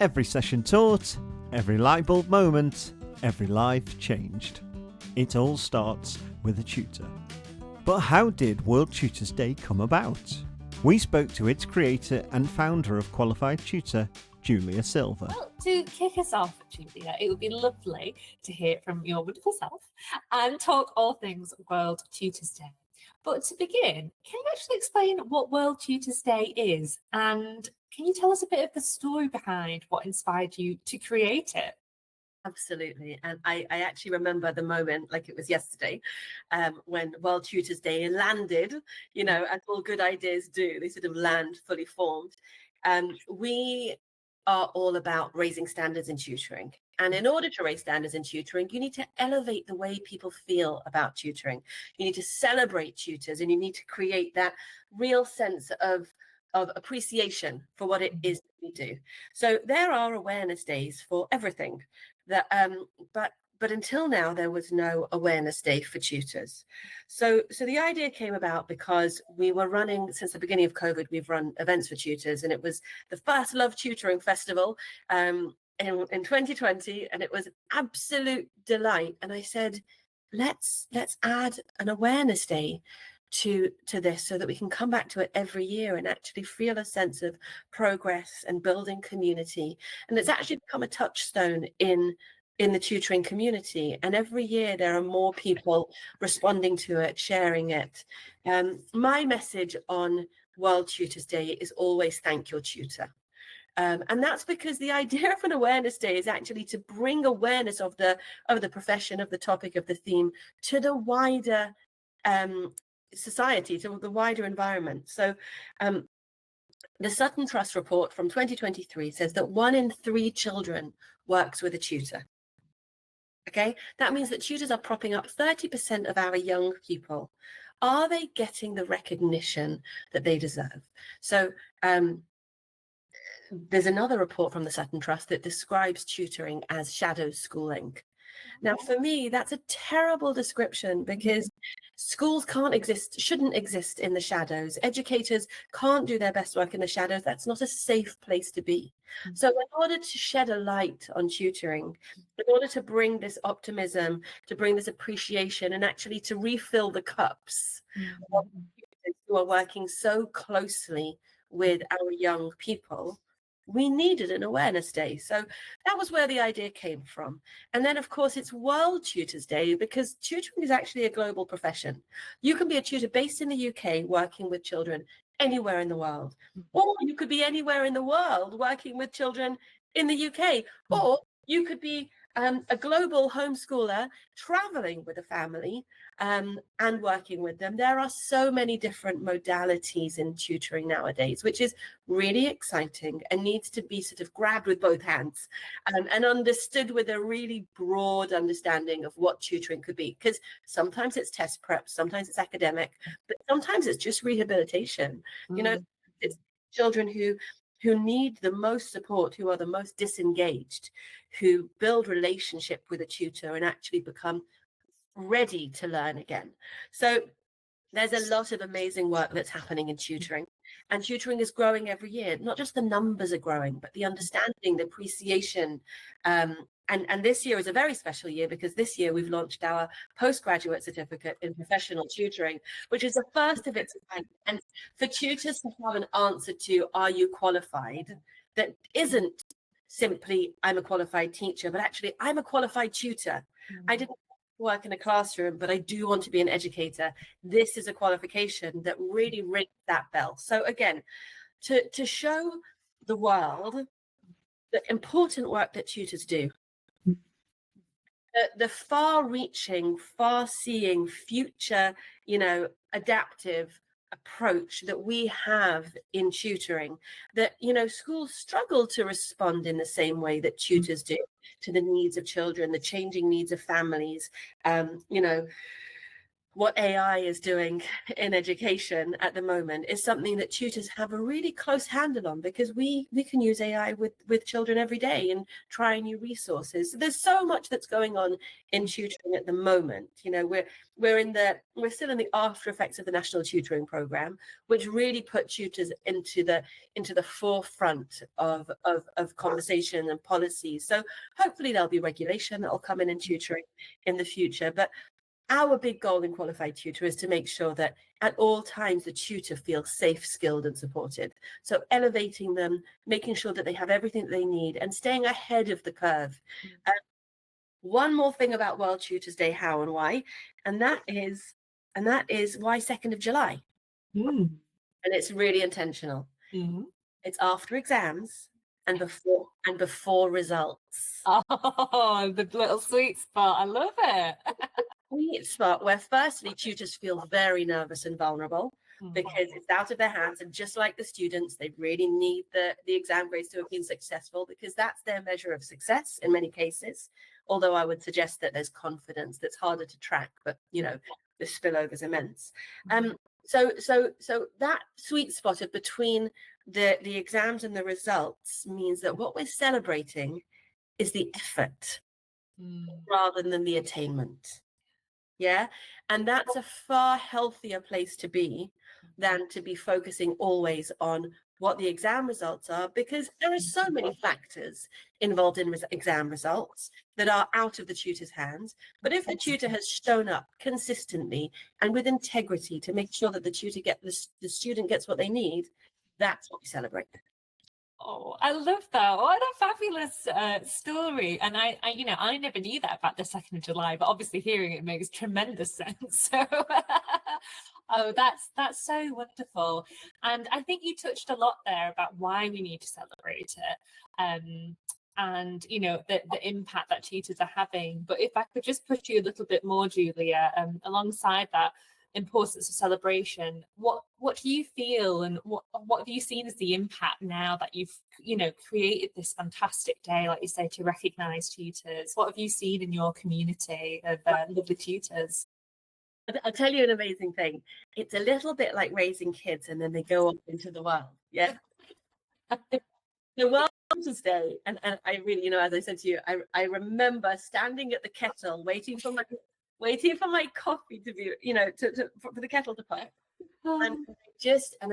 Every session taught, every lightbulb moment, every life changed. It all starts with a tutor. But how did World Tutors Day come about? We spoke to its creator and founder of Qualified Tutor, Julia Silver. Well, to kick us off, Julia, it would be lovely to hear from your wonderful self and talk all things World Tutors Day. But to begin, can you actually explain what World Tutors Day is? And can you tell us a bit of the story behind what inspired you to create it? Absolutely. And I actually remember the moment like it was yesterday, when World Tutors Day landed, as all good ideas do, they sort of land fully formed. We are all about raising standards in tutoring. And in order to raise standards in tutoring, you need to elevate the way people feel about tutoring. You need to celebrate tutors, and you need to create that real sense of appreciation for what it is that we do. So there are awareness days for everything. But until now, there was no awareness day for tutors. So the idea came about because we were running, since the beginning of COVID, we've run events for tutors, and it was the first Love Tutoring Festival in 2020, and it was absolute delight. And I said, let's add an awareness day to this so that we can come back to it every year and actually feel a sense of progress and building community. And it's actually become a touchstone in the tutoring community, and every year there are more people responding to it, sharing it. My message on World Tutors Day is always thank your tutor. And that's because the idea of an awareness day is actually to bring awareness of the profession, of the topic, of the theme to the wider society, to the wider environment. So the Sutton Trust report from 2023 says that 1 in 3 children works with a tutor. Okay, that means that tutors are propping up 30% of our young people. Are they getting the recognition that they deserve? So there's another report from the Sutton Trust that describes tutoring as shadow schooling. Now, for me, that's a terrible description because schools shouldn't exist in the shadows. Educators can't do their best work in the shadows. That's not a safe place to be. So in order to shed a light on tutoring, in order to bring this optimism, to bring this appreciation, and actually to refill the cups of tutors who are working so closely with our young people, we needed an awareness day. So that was where the idea came from. And then, of course, it's World Tutors Day because tutoring is actually a global profession. You can be a tutor based in the UK working with children anywhere in the world, or you could be anywhere in the world working with children in the UK, or you could be a global homeschooler traveling with a family and working with them. There are so many different modalities in tutoring nowadays, which is really exciting and needs to be sort of grabbed with both hands and understood with a really broad understanding of what tutoring could be. Because sometimes it's test prep, sometimes it's academic, but sometimes it's just rehabilitation. It's children who need the most support, who are the most disengaged, who build relationship with a tutor and actually become ready to learn again. So there's a lot of amazing work that's happening in tutoring, and tutoring is growing every year. Not just the numbers are growing, but the understanding, the appreciation. And this year is a very special year because this year we've launched our postgraduate certificate in professional tutoring, which is the first of its kind. And for tutors to have an answer to, are you qualified? That isn't simply, I'm a qualified teacher, but actually I'm a qualified tutor. I didn't work in a classroom, but I do want to be an educator. This is a qualification that really rings that bell. So again, to show the world the important work that tutors do, the far-reaching, far-seeing, future, adaptive approach that we have in tutoring, that schools struggle to respond in the same way that tutors do to the needs of children, the changing needs of families. what AI is doing in education at the moment is something that tutors have a really close handle on, because we can use AI with children every day and try new resources. So there's so much that's going on in tutoring at the moment. You know, we're still in the after effects of the National Tutoring Programme, which really put tutors into the forefront of conversation and policies. So hopefully there'll be regulation that will come in tutoring in the future. But our big goal in Qualified Tutor is to make sure that at all times the tutor feels safe, skilled and supported. So elevating them, making sure that they have everything that they need and staying ahead of the curve. One more thing about World Tutors Day, how and why, and that is why 2nd of July. And it's really intentional. It's after exams and before results. Oh, the little sweet spot. I love it. Sweet spot where firstly tutors feel very nervous and vulnerable because it's out of their hands, and just like the students, they really need the exam grades to have been successful, because that's their measure of success in many cases. Although I would suggest that there's confidence that's harder to track, but you know, the spillover is immense. So that sweet spot of between the exams and the results means that what we're celebrating is the effort rather than the attainment. Yeah. And that's a far healthier place to be than to be focusing always on what the exam results are, because there are so many factors involved in exam results that are out of the tutor's hands. But if the tutor has shown up consistently and with integrity to make sure that the student gets what they need, that's what we celebrate. Oh, I love that. What a fabulous story. And I never knew that about the 2nd of July, but obviously hearing it makes tremendous sense. So, oh, that's so wonderful. And I think you touched a lot there about why we need to celebrate it. And, you know, the impact that tutors are having. But if I could just push you a little bit more, Julia, alongside that importance of celebration, what do you feel, and what have you seen as the impact now that you've created this fantastic day, like you say, to recognize tutors? What have you seen in your community of lovely tutors? I'll tell you an amazing thing. It's a little bit like raising kids and then they go off into the world. Yeah. The World Tutors Day, and I really, as I said to you, I remember standing at the kettle waiting for my coffee to be, for the kettle to pop. And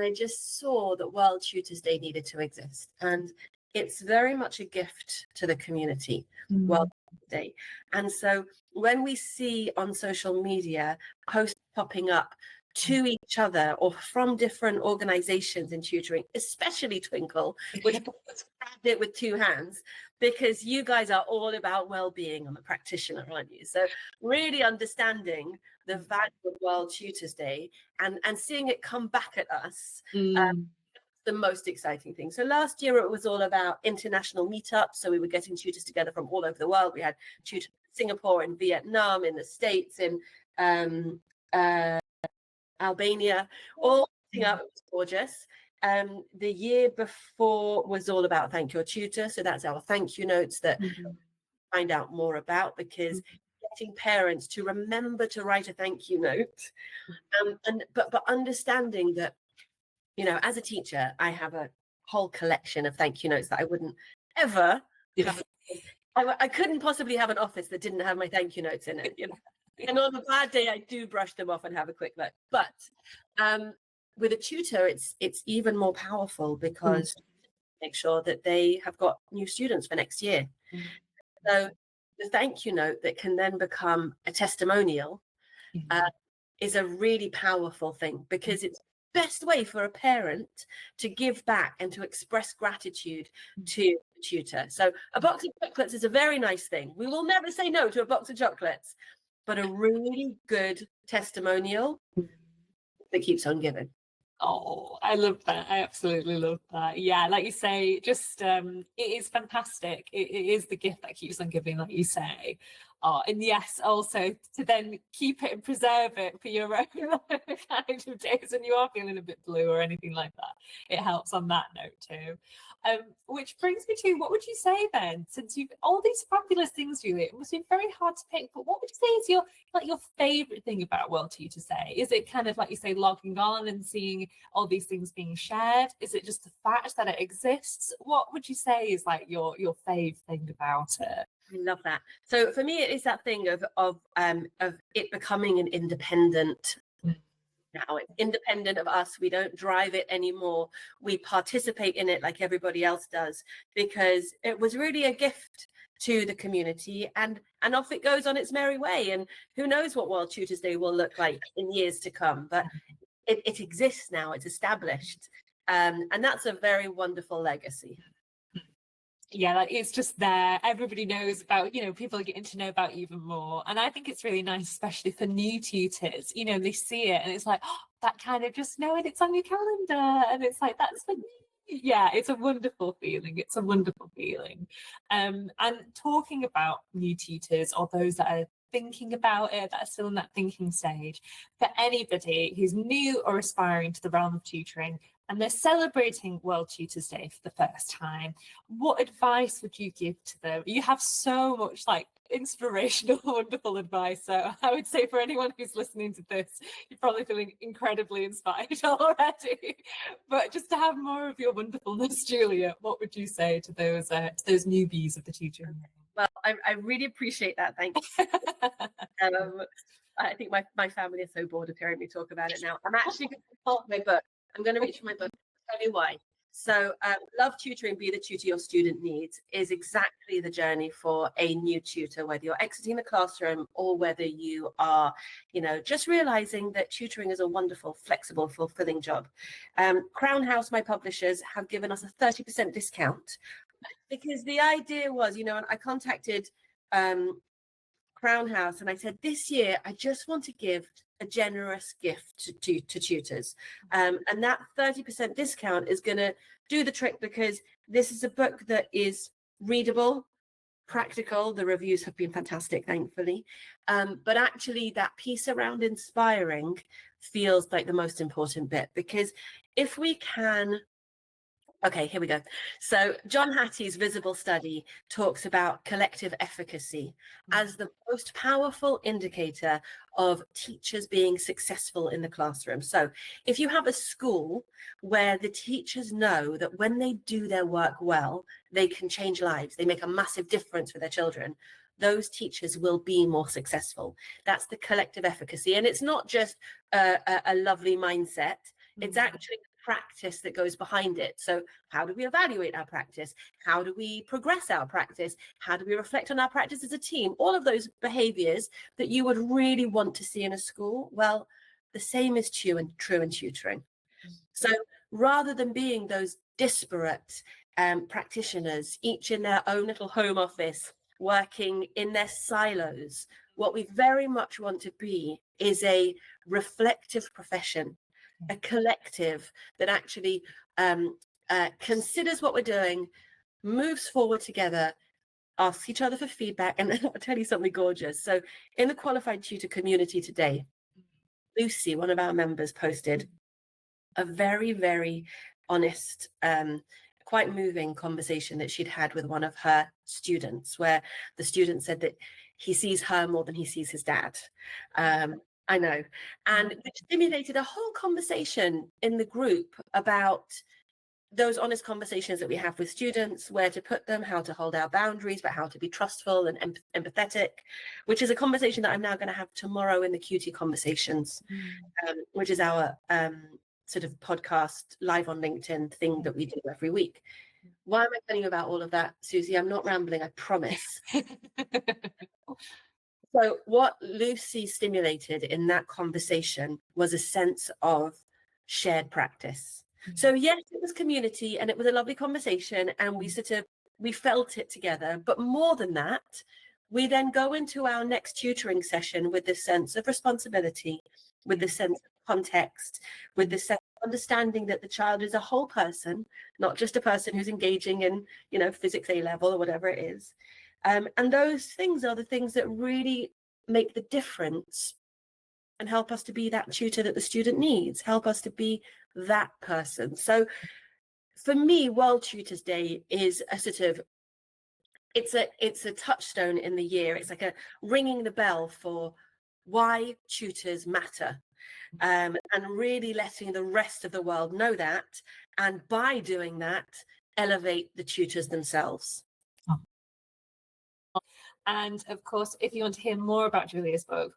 I just saw that World Tutors Day needed to exist. And it's very much a gift to the community, World Tutors Day. And so when we see on social media posts popping up to each other or from different organizations in tutoring, especially Twinkl, which grabbed it with two hands, because you guys are all about well-being. I'm a practitioner, aren't you? So really understanding the value of World Tutors Day and seeing it come back at us, the most exciting thing. So last year it was all about international meetups. So we were getting tutors together from all over the world. We had tutors in Singapore, in Vietnam, in the States, in Albania, all meeting up. It was gorgeous. The year before was all about Thank Your Tutor. So that's our thank you notes that find out more about, because getting parents to remember to write a thank you note, but understanding that, as a teacher, I have a whole collection of thank you notes that I wouldn't ever have. I couldn't possibly have an office that didn't have my thank you notes in it. And on a bad day, I do brush them off and have a quick look. But with a tutor, it's even more powerful, because make sure that they have got new students for next year. So the thank you note that can then become a testimonial is a really powerful thing, because it's the best way for a parent to give back and to express gratitude to the tutor. So a box of chocolates is a very nice thing. We will never say no to a box of chocolates, but a really good testimonial that keeps on giving. Oh, I love that. I absolutely love that. Yeah, like you say, just it is fantastic. It is the gift that keeps on giving, like you say. art. And yes, also to then keep it and preserve it for your own kind of days when you are feeling a bit blue or anything like that. It helps on that note too. Which brings me to, what would you say then, since you've all these fabulous things, Julia, it must be very hard to pick, but what would you say is your favorite thing about World Tutors Day? Is it kind of like you say, logging on and seeing all these things being shared? Is it just the fact that it exists? What would you say is like your fave thing about it? I love that. So for me, it is that thing of it becoming an independent. Now it's independent of us. We don't drive it anymore. We participate in it like everybody else does, because it was really a gift to the community, and off it goes on its merry way. And who knows what World Tutors Day will look like in years to come, but it exists now, it's established. And that's a very wonderful legacy. Yeah, like it's just there. Everybody knows about, people are getting to know about you even more. And I think it's really nice, especially for new tutors, they see it and it's like, oh, that kind of just knowing it's on your calendar. And it's like, that's for me. Yeah, it's a wonderful feeling. It's a wonderful feeling. And talking about new tutors or those that are thinking about it, that are still in that thinking stage, for anybody who's new or aspiring to the realm of tutoring, and they're celebrating World Tutors Day for the first time, what advice would you give to them? You have so much like inspirational, wonderful advice. So I would say for anyone who's listening to this, you're probably feeling incredibly inspired already. But just to have more of your wonderfulness, Julia, what would you say to those newbies of the tutoring? Well, I really appreciate that. Thank you. I think my family is so bored of hearing me talk about it now. I'm actually going to start my book. I'm going to reach for my book. I'll tell you why. So Love Tutoring, Be the Tutor Your Student Needs is exactly the journey for a new tutor, whether you're exiting the classroom or whether you are, just realizing that tutoring is a wonderful, flexible, fulfilling job. Crown House, my publishers, have given us a 30% discount because the idea was, and I contacted Crown House and I said, this year, I just want to give a generous gift to tutors. And that 30% discount is going to do the trick, because this is a book that is readable, practical. The reviews have been fantastic, thankfully. But actually that piece around inspiring feels like the most important bit, because if we can... Okay, here we go. So John Hattie's visible study talks about collective efficacy as the most powerful indicator of teachers being successful in the classroom. So if you have a school where the teachers know that when they do their work well, they can change lives, they make a massive difference for their children, those teachers will be more successful. That's the collective efficacy. And it's not just a lovely mindset, it's actually practice that goes behind it. So how do we evaluate our practice? How do we progress our practice? How do we reflect on our practice as a team? All of those behaviors that you would really want to see in a school. Well, the same is true in tutoring. So rather than being those disparate practitioners, each in their own little home office, working in their silos, what we very much want to be is a reflective profession, a collective that actually considers what we're doing, moves forward together, asks each other for feedback. And I'll tell you something gorgeous. So in the Qualified Tutor community today, Lucy, one of our members, posted a very, very honest, quite moving conversation that she'd had with one of her students, where the student said that he sees her more than he sees his dad. I know. And it stimulated a whole conversation in the group about those honest conversations that we have with students, where to put them, how to hold our boundaries, but how to be trustful and empathetic, which is a conversation that I'm now going to have tomorrow in the QT Conversations, which is our sort of podcast live on LinkedIn thing that we do every week. Why am I telling you about all of that, Susie? I'm not rambling, I promise. So what Lucy stimulated in that conversation was a sense of shared practice. So yes, it was community and it was a lovely conversation and we felt it together. But more than that, we then go into our next tutoring session with this sense of responsibility, with this sense of context, with this sense of understanding that the child is a whole person, not just a person who's engaging in, physics A level or whatever it is. And those things are the things that really make the difference and help us to be that tutor that the student needs, help us to be that person. So for me, World Tutors Day is a sort of, it's a touchstone in the year. It's like a ringing the bell for why tutors matter, and really letting the rest of the world know that, and by doing that, elevate the tutors themselves. And of course, if you want to hear more about Julia's book,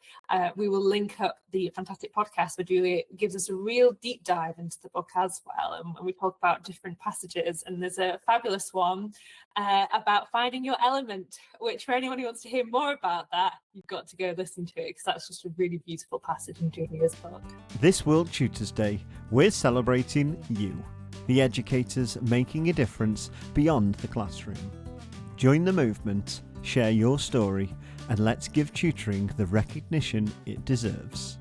we will link up the fantastic podcast where Julia gives us a real deep dive into the book as well. And we talk about different passages. And there's a fabulous one about finding your element, which for anyone who wants to hear more about that, you've got to go listen to it, because that's just a really beautiful passage in Julia's book. This World Tutors Day, we're celebrating you, the educators making a difference beyond the classroom. Join the movement, share your story, and let's give tutoring the recognition it deserves.